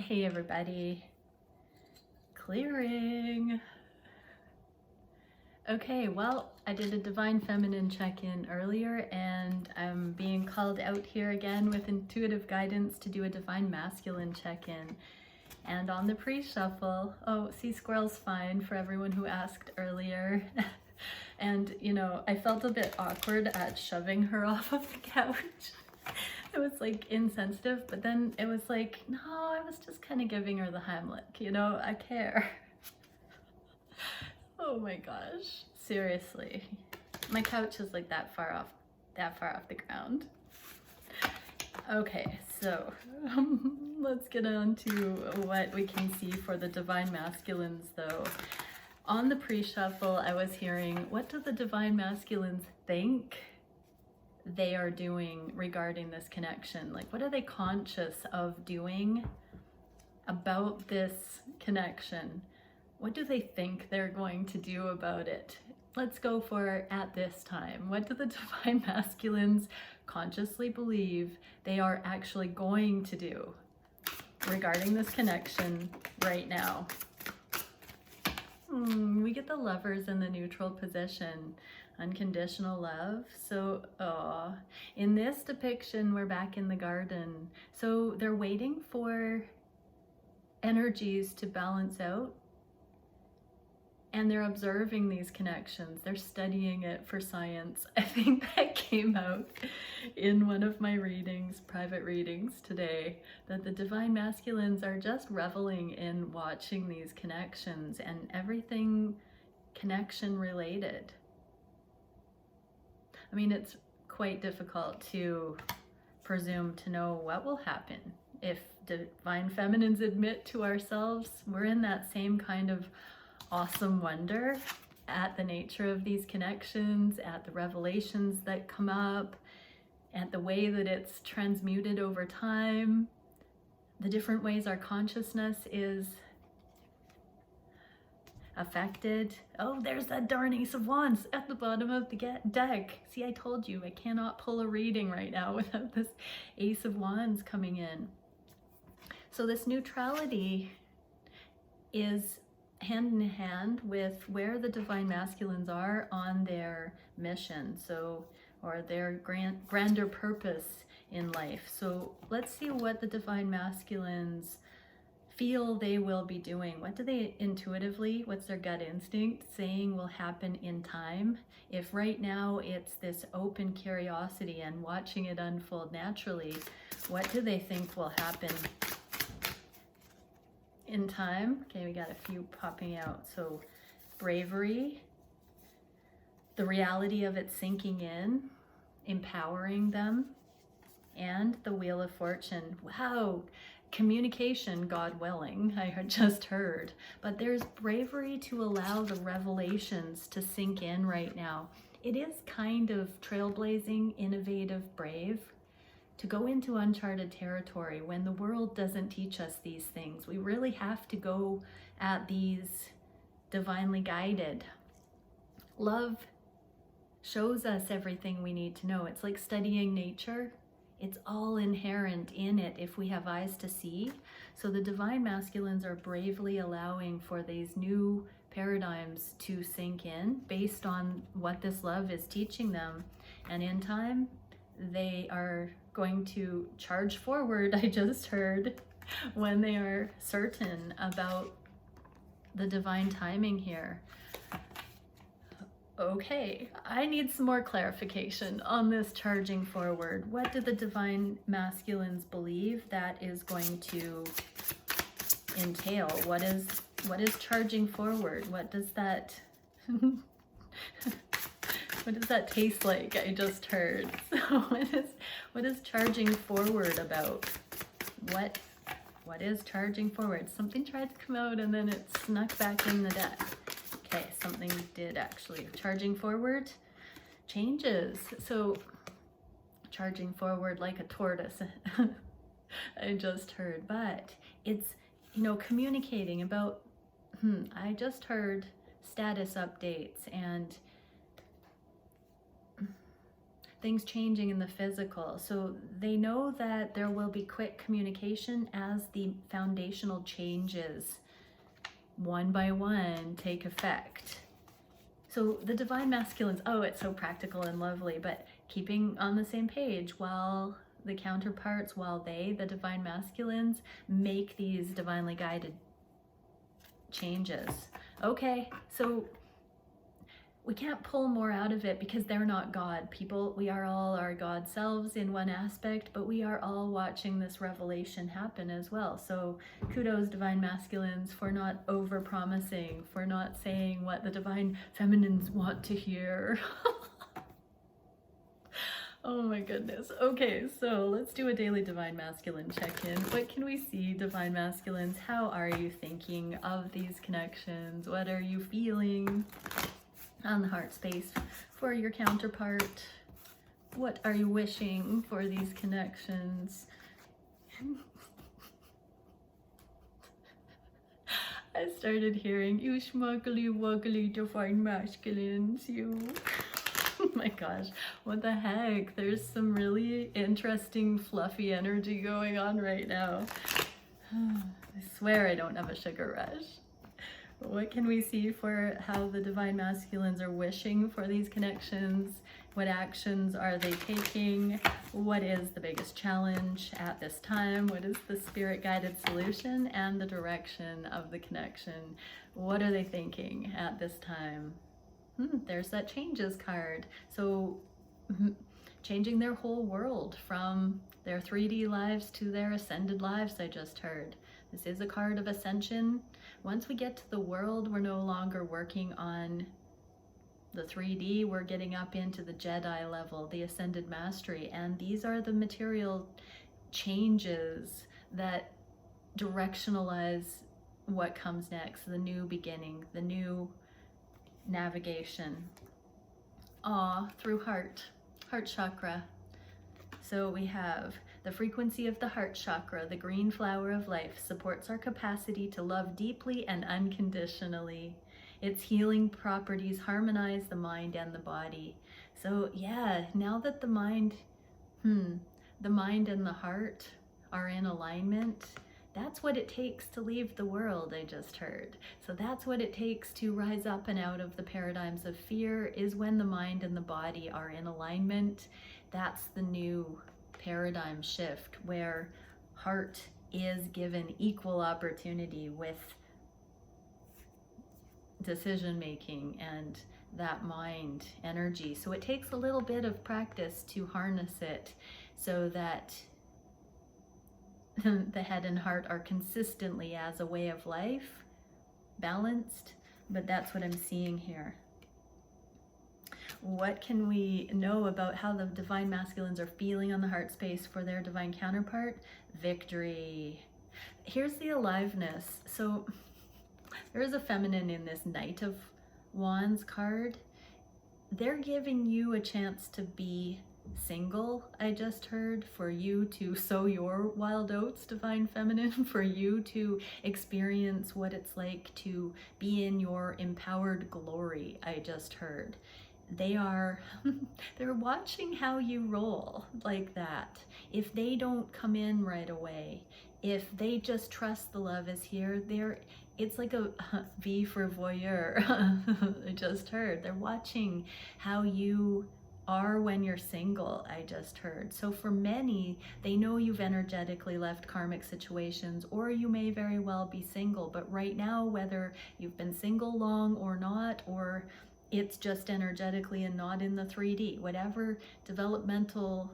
Hey everybody. Clearing. Okay, well, I did a Divine Feminine check-in earlier and I'm being called out here again with intuitive guidance to do a Divine Masculine check-in. And on the pre-shuffle, oh, sea squirrel's fine for everyone who asked earlier. And, you know, I felt a bit awkward at shoving her off of the couch. It was like insensitive, but then it was like, no, I was just kind of giving her the Heimlich, you know, I care. Oh my gosh, seriously. My couch is like that far off the ground. Okay, so let's get on to what we can see for the Divine Masculines though. On the pre-shuffle, I was hearing, what do the Divine Masculines think they are doing regarding this connection? Like, what are they conscious of doing about this connection? What do they think they're going to do about it? Let's go for at this time. What do the Divine Masculines consciously believe they are actually going to do regarding this connection right now? We get the Lovers in the neutral position. Unconditional love. So in this depiction, we're back in the garden. So they're waiting for energies to balance out, and they're observing these connections. They're studying it for science. I think that came out in one of my readings, private readings today, that the Divine Masculines are just reveling in watching these connections and everything connection related. I mean, it's quite difficult to presume to know what will happen. If Divine Feminines admit to ourselves, we're in that same kind of awesome wonder at the nature of these connections, at the revelations that come up, at the way that it's transmuted over time, the different ways our consciousness is affected. Oh, there's that darn Ace of Wands at the bottom of the deck. See, I told you I cannot pull a reading right now without this Ace of Wands coming in. So this neutrality is hand in hand with where the Divine Masculines are on their mission, so, or their grander purpose in life. So let's see what the Divine Masculines feel they will be doing. What do they intuitively, what's their gut instinct saying will happen in time? If right now it's this open curiosity and watching it unfold naturally, what do they think will happen in time? Okay, we got a few popping out. So bravery, the reality of it sinking in, empowering them, and the Wheel of Fortune. Wow. Communication, God willing, I had just heard, but there's bravery to allow the revelations to sink in right now. It is kind of trailblazing, innovative, brave to go into uncharted territory when the world doesn't teach us these things. We really have to go at these divinely guided. Love shows us everything we need to know. It's like studying nature. It's all inherent in it if we have eyes to see. So the Divine Masculines are bravely allowing for these new paradigms to sink in based on what this love is teaching them. And in time, they are going to charge forward, I just heard, when they are certain about the divine timing here. Okay, I need some more clarification on this charging forward. What do the Divine Masculines believe that is going to entail? What is charging forward? What does that what does that taste like? I just heard. So what is charging forward about? What is charging forward? Something tried to come out and then it snuck back in the deck. Okay, something did actually. Charging forward, changes. So charging forward like a tortoise, I just heard. But it's, you know, communicating about, I just heard status updates, and things changing in the physical. So they know that there will be quick communication as the foundational changes one by one take effect. So the divine masculines, oh, it's so practical and lovely, but keeping on the same page while the counterparts, while they, the divine masculines, make these divinely guided changes. Okay, so we can't pull more out of it because they're not God. People, we are all our God selves in one aspect, but we are all watching this revelation happen as well. So kudos, divine masculines, for not over-promising, for not saying what the divine feminines want to hear. Oh my goodness. Okay, so let's do a daily divine masculine check-in. What can we see, divine masculines? How are you thinking of these connections? What are you feeling on the heart space for your counterpart? What are you wishing for these connections? I started hearing, you schmuggly wuggly divine masculines, you. Oh my gosh, what the heck? There's some really interesting fluffy energy going on right now. I swear I don't have a sugar rush. What can we see for how the divine masculines are wishing for these connections? What actions are they taking? What is the biggest challenge at this time? What is the spirit guided solution and the direction of the connection? What are they thinking at this time? There's that changes card. So changing their whole world from their 3D lives to their ascended lives, I just heard. This is a card of ascension. Once we get to the world, we're no longer working on the 3D, we're getting up into the Jedi level, the ascended mastery, and these are the material changes that directionalize what comes next, the new beginning, the new navigation. Through heart chakra. So we have the frequency of the heart chakra, the green flower of life, supports our capacity to love deeply and unconditionally. Its healing properties harmonize the mind and the body. So yeah, now that the mind and the heart are in alignment, that's what it takes to leave the world, I just heard. So that's what it takes to rise up and out of the paradigms of fear, is when the mind and the body are in alignment. That's the new paradigm shift, where heart is given equal opportunity with decision making and that mind energy. So it takes a little bit of practice to harness it so that the head and heart are consistently, as a way of life, balanced. But that's what I'm seeing here. What can we know about how the divine masculines are feeling on the heart space for their divine counterpart? Victory. Here's the aliveness. So there is a feminine in this Knight of Wands card. They're giving you a chance to be single, I just heard, for you to sow your wild oats, divine feminine, for you to experience what it's like to be in your empowered glory, I just heard. They're watching how you roll like that. If they don't come in right away, if they just trust the love is here, it's like a V for voyeur. I just heard. They're watching how you are when you're single, I just heard. So for many, they know you've energetically left karmic situations, or you may very well be single. But right now, whether you've been single long or not, or it's just energetically and not in the 3D, whatever developmental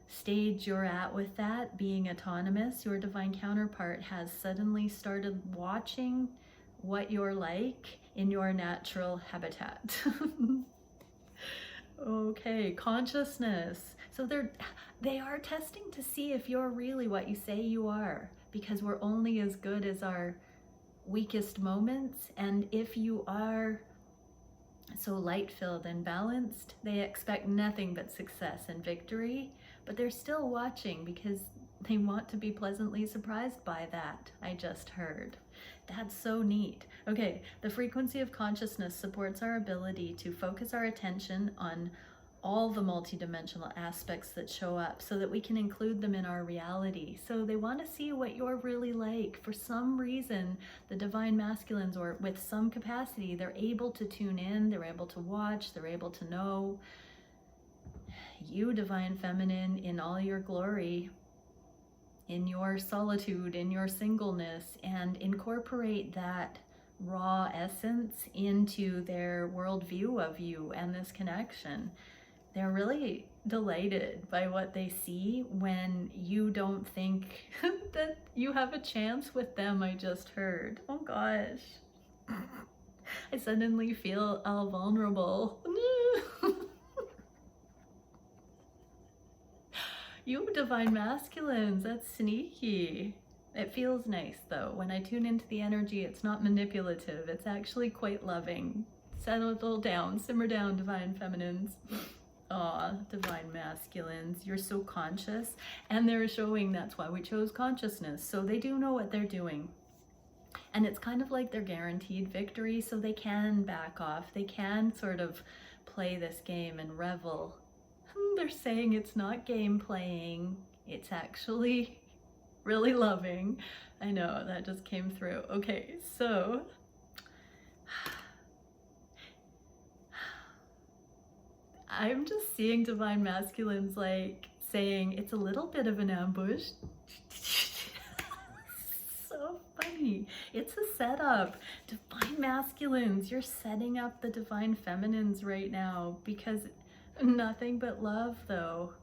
stage you're at with that, being autonomous, your divine counterpart has suddenly started watching what you're like in your natural habitat. Okay, consciousness. So they are testing to see if you're really what you say you are, because we're only as good as our weakest moments. And if you are so light-filled and balanced, they expect nothing but success and victory, but they're still watching because they want to be pleasantly surprised by that, I just heard. That's so neat. Okay, the frequency of consciousness supports our ability to focus our attention on all the multidimensional aspects that show up so that we can include them in our reality. So they want to see what you're really like. For some reason, the divine masculines, or with some capacity, they're able to tune in, they're able to watch, they're able to know you, divine feminine, in all your glory, in your solitude, in your singleness, and incorporate that raw essence into their worldview of you and this connection. They're really delighted by what they see when you don't think that you have a chance with them. I just heard. Oh gosh. I suddenly feel all vulnerable. You divine masculines, that's sneaky. It feels nice though. When I tune into the energy, it's not manipulative. It's actually quite loving. Settle down, simmer down, divine feminines. Aw, divine masculines, you're so conscious. And they're showing that's why we chose consciousness. So they do know what they're doing. And it's kind of like they're guaranteed victory, so they can back off. They can sort of play this game and revel. They're saying it's not game playing. It's actually really loving. I know, that just came through. Okay, so I'm just seeing divine masculines like saying it's a little bit of an ambush. So funny. It's a setup. Divine masculines, you're setting up the divine feminines right now, because nothing but love though.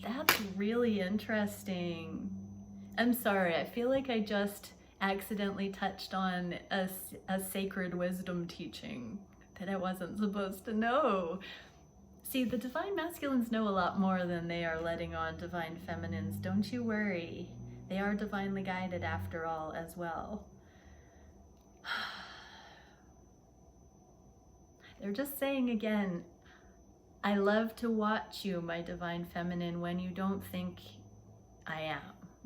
That's really interesting. I'm sorry, I feel like I just accidentally touched on a sacred wisdom teaching that I wasn't supposed to know. See, the divine masculines know a lot more than they are letting on divine feminines. Don't you worry. They are divinely guided after all as well. They're just saying again, I love to watch you, my divine feminine, when you don't think I am.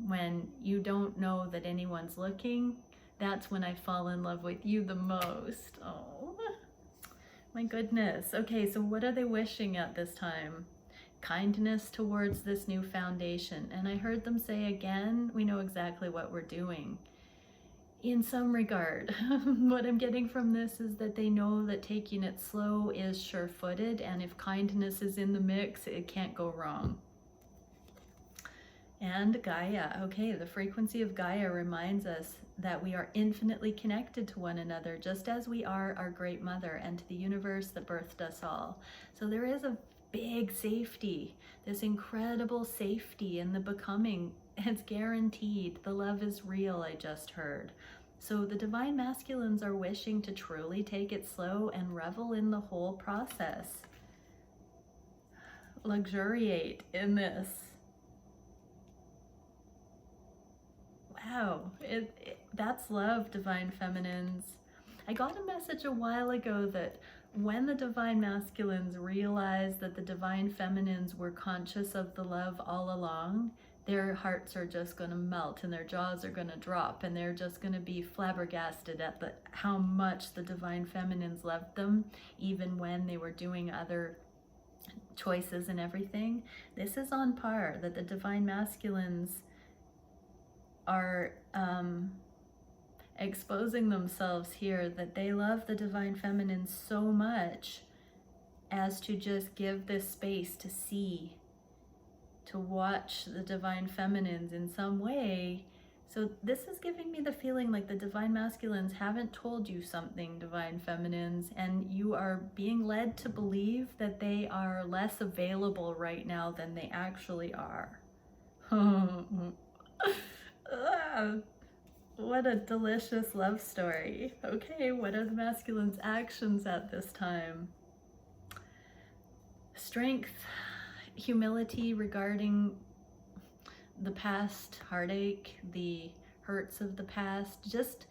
When you don't know that anyone's looking, that's when I fall in love with you the most. Oh, my goodness. Okay, so what are they wishing at this time? Kindness towards this new foundation. And I heard them say again, we know exactly what we're doing. In some regard, what I'm getting from this is that they know that taking it slow is sure-footed, and if kindness is in the mix, it can't go wrong. And Gaia, okay, the frequency of Gaia reminds us that we are infinitely connected to one another, just as we are our great mother and to the universe that birthed us all. So there is a big safety, this incredible safety in the becoming. It's guaranteed. The love is real, I just heard. So the divine masculines are wishing to truly take it slow and revel in the whole process. Luxuriate in this. Wow, that's love, divine feminines. I got a message a while ago that when the divine masculines realized that the divine feminines were conscious of the love all along, their hearts are just going to melt and their jaws are going to drop, and they're just going to be flabbergasted at how much the divine feminines loved them, even when they were doing other choices and everything. This is on par, that the divine masculines are exposing themselves here, that they love the divine feminine so much as to just give this space to see, to watch the divine feminines in some way. So this is giving me the feeling like the divine masculines haven't told you something, divine feminines, and you are being led to believe that they are less available right now than they actually are. What a delicious love story. Okay, what are the masculines' actions at this time? Strength, humility regarding the past, heartache, the hurts of the past, just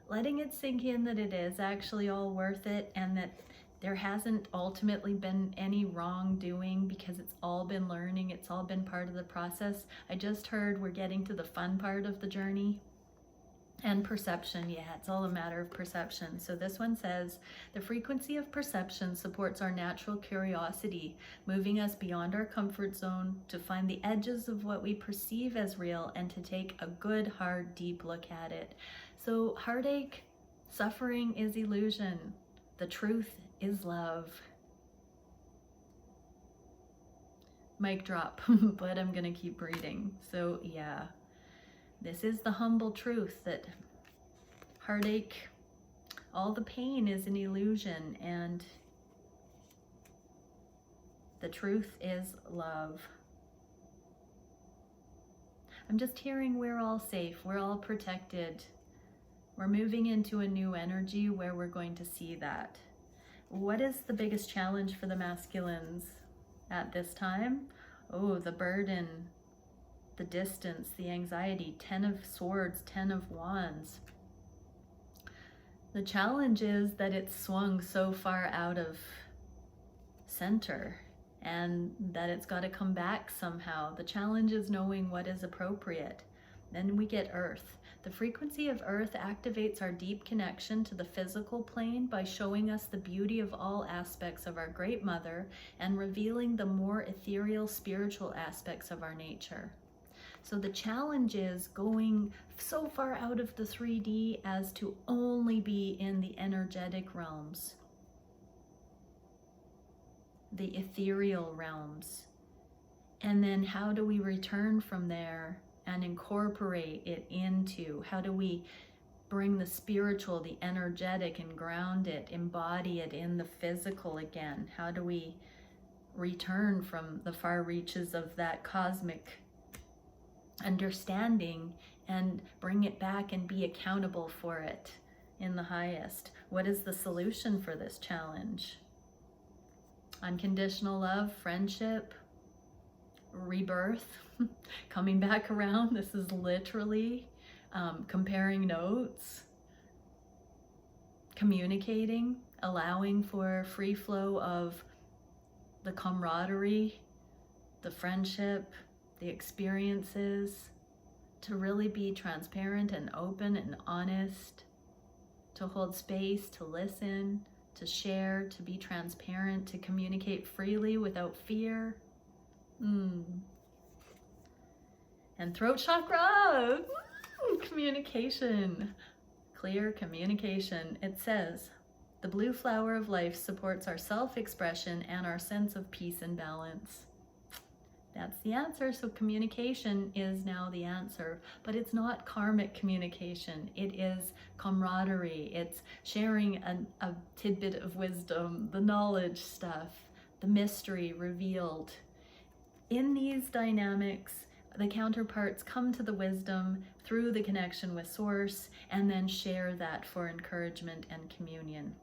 letting it sink in that it is actually all worth it, and that there hasn't ultimately been any wrongdoing, because it's all been learning, it's all been part of the process. I just heard we're getting to the fun part of the journey. And perception, yeah, it's all a matter of perception. So this one says, the frequency of perception supports our natural curiosity, moving us beyond our comfort zone to find the edges of what we perceive as real and to take a good, hard, deep look at it. So heartache, suffering is illusion. The truth is love. Mic drop, but I'm gonna keep reading. So yeah. This is the humble truth that heartache, all the pain is an illusion, and the truth is love. I'm just hearing we're all safe, we're all protected. We're moving into a new energy where we're going to see that. What is the biggest challenge for the masculines at this time? Oh, the burden, the distance, the anxiety. 10 of Swords, 10 of Wands. The challenge is that it's swung so far out of center and that it's got to come back somehow. The challenge is knowing what is appropriate. Then we get Earth. The frequency of Earth activates our deep connection to the physical plane by showing us the beauty of all aspects of our Great Mother and revealing the more ethereal spiritual aspects of our nature. So the challenge is going so far out of the 3D as to only be in the energetic realms, the ethereal realms. And then how do we return from there and incorporate it into, how do we bring the spiritual, the energetic, and ground it, embody it in the physical again? How do we return from the far reaches of that cosmic understanding and bring it back and be accountable for it in the highest? What is the solution for this challenge? Unconditional love, friendship, rebirth, coming back around. This is literally comparing notes, communicating, allowing for free flow of the camaraderie, the friendship, the experiences, to really be transparent and open and honest, to hold space, to listen, to share, to be transparent, to communicate freely without fear. And throat chakra, communication, clear communication. It says, the blue flower of life supports our self-expression and our sense of peace and balance. That's the answer. So communication is now the answer, but it's not karmic communication. It is camaraderie. It's sharing a tidbit of wisdom, the knowledge stuff, the mystery revealed. In these dynamics, the counterparts come to the wisdom through the connection with Source and then share that for encouragement and communion.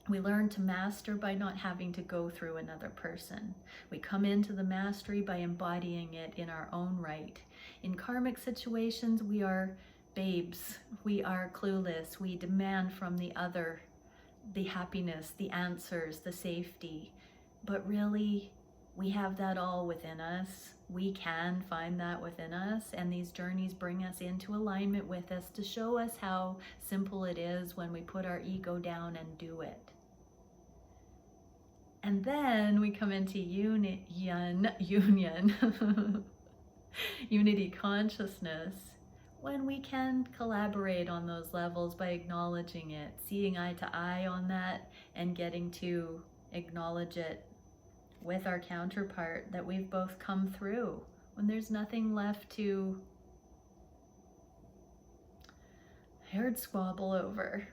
We learn to master by not having to go through another person. We come into the mastery by embodying it in our own right. In karmic situations, we are babes. We are clueless. We demand from the other the happiness, the answers, the safety. But really, we have that all within us. We can find that within us, and these journeys bring us into alignment with us to show us how simple it is when we put our ego down and do it. And then we come into union, unity consciousness, when we can collaborate on those levels by acknowledging it, seeing eye to eye on that, and getting to acknowledge it with our counterpart that we've both come through, when there's nothing left to haired squabble over.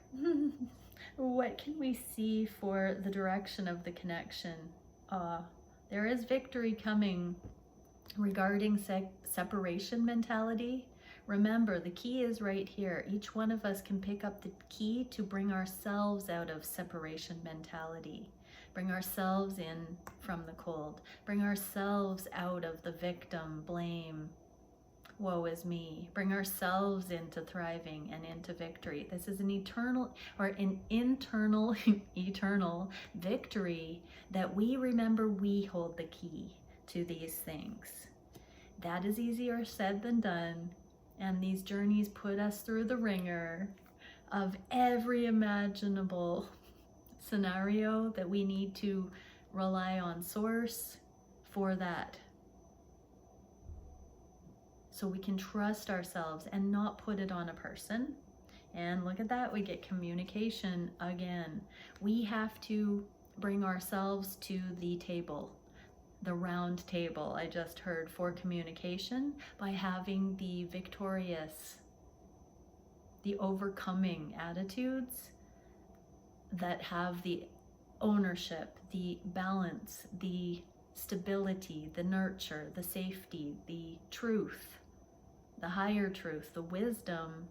What can we see for the direction of the connection? There is victory coming regarding separation mentality. Remember, the key is right here. Each one of us can pick up the key to bring ourselves out of separation mentality. Bring ourselves in from the cold. Bring ourselves out of the victim, blame, woe is me. Bring ourselves into thriving and into victory. This is an eternal or an internal, eternal victory that we remember we hold the key to these things. That is easier said than done. And these journeys put us through the ringer of every imaginable scenario that we need to rely on source for that. So we can trust ourselves and not put it on a person. And look at that, we get communication again. We have to bring ourselves to the table, the round table I just heard, for communication, by having the victorious, the overcoming attitudes that have the ownership, the balance, the stability, the nurture, the safety, the truth, the higher truth, the wisdom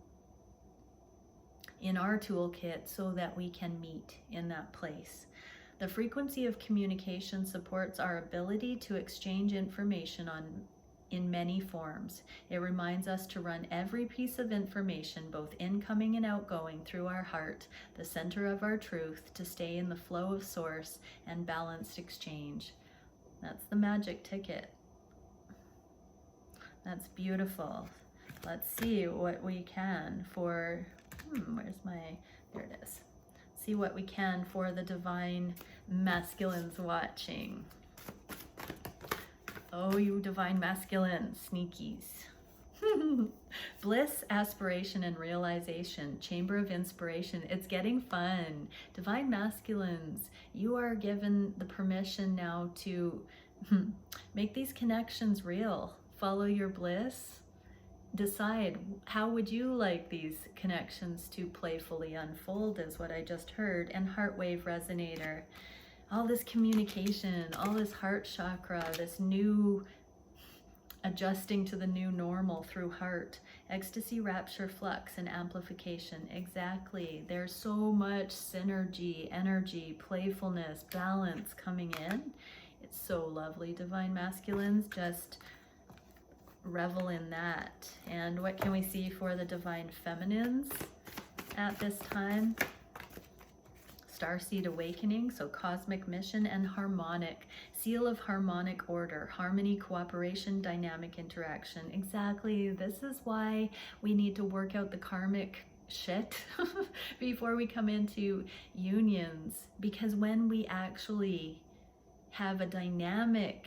in our toolkit, so that we can meet in that place. The frequency of communication supports our ability to exchange information in many forms. It reminds us to run every piece of information, both incoming and outgoing, through our heart, the center of our truth, to stay in the flow of source and balanced exchange. That's the magic ticket. That's beautiful. Let's see what we can for, there it is. See what we can for the divine masculines watching. Oh, you divine masculine sneakies. Bliss, aspiration, and realization. Chamber of inspiration. It's getting fun. Divine masculines, you are given the permission now to make these connections real. Follow your bliss. Decide, how would you like these connections to playfully unfold, is what I just heard. And heart wave resonator. All this communication, all this heart chakra, this new adjusting to the new normal through heart. Ecstasy, rapture, flux, and amplification. Exactly. There's so much synergy, energy, playfulness, balance coming in. It's so lovely, divine masculines. Just revel in that. And what can we see for the divine feminines at this time? Starseed awakening, so cosmic mission and harmonic. Seal of harmonic order, harmony, cooperation, dynamic interaction. Exactly. This is why we need to work out the karmic shit before we come into unions, because when we actually have a dynamic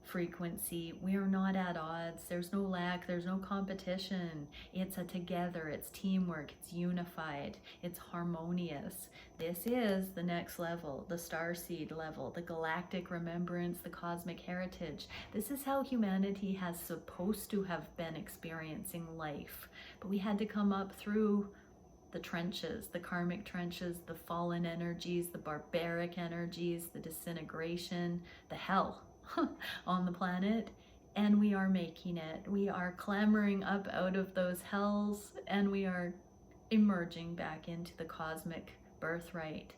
frequency, we are not at odds. There's no lack, there's no competition. It's a together, it's teamwork, it's unified, it's harmonious. This is the next level, the starseed level, the galactic remembrance, the cosmic heritage. This is how humanity has supposed to have been experiencing life. But we had to come up through the trenches, the karmic trenches, the fallen energies, the barbaric energies, the disintegration, the hell on the planet, and we are making it. We are clambering up out of those hells, and we are emerging back into the cosmic birthright.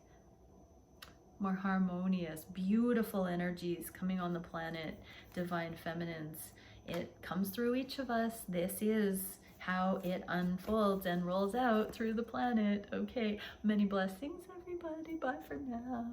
More harmonious, beautiful energies coming on the planet, divine feminines. It comes through each of us. This is how it unfolds and rolls out through the planet. Okay, many blessings, everybody. Bye for now.